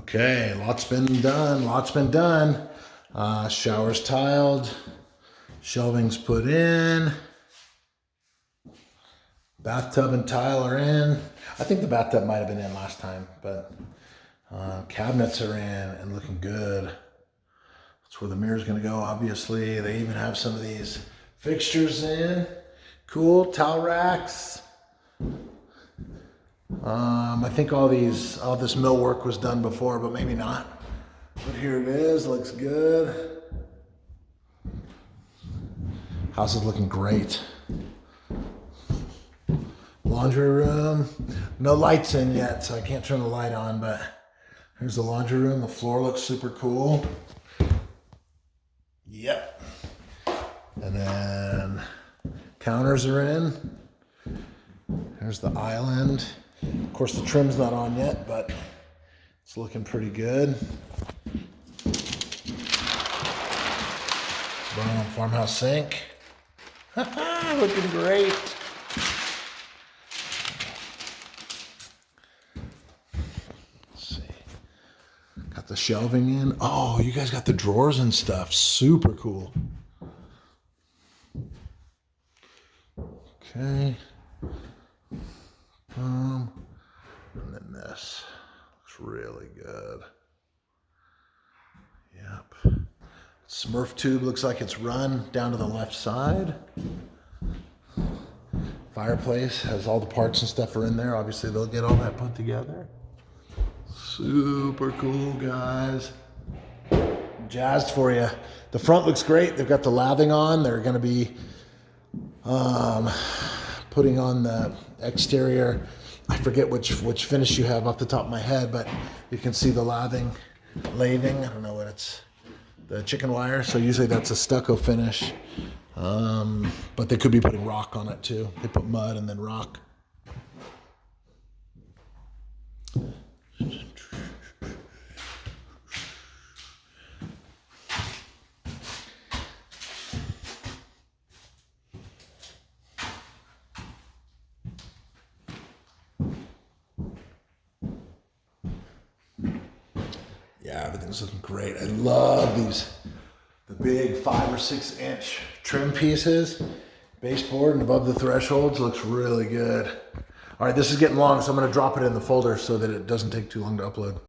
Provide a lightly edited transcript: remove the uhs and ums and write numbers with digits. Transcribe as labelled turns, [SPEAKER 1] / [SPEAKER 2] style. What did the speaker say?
[SPEAKER 1] Okay, lots been done. Showers tiled, shelving's put in, bathtub and tile are in. I think the bathtub might have been in last time, but cabinets are in and looking good. That's where the mirror's gonna go, obviously. They even have some of these fixtures in. Cool, towel racks. I think all this millwork was done before, but maybe not. But here it is, looks good. House is looking great. Laundry room, no lights in yet, so I can't turn the light on, but here's the laundry room. The floor looks super cool. Yep. And then counters are in. There's the island. Of course, the trim's not on yet, but it's looking pretty good. Boom, farmhouse sink. Looking great. Let's see. Got the shelving in. Oh, you guys got the drawers and stuff. Super cool. Okay. And then this looks really good. Yep. Smurf tube looks like it's run down to the left side. Fireplace has all the parts and stuff are in there. Obviously, they'll get all that put together. Super cool, guys. Jazzed for you. The front looks great. They've got the lathing on. They're going to be putting on the exterior. I forget which finish you have off the top of my head, but you can see the lathing. I don't know what it's. The chicken wire. So usually that's a stucco finish, but they could be putting rock on it too. They put mud and then rock. Yeah, everything's looking great. I love the big 5 or 6 inch trim pieces. Baseboard and above the thresholds looks really good. All right, this is getting long, so I'm gonna drop it in the folder so that it doesn't take too long to upload.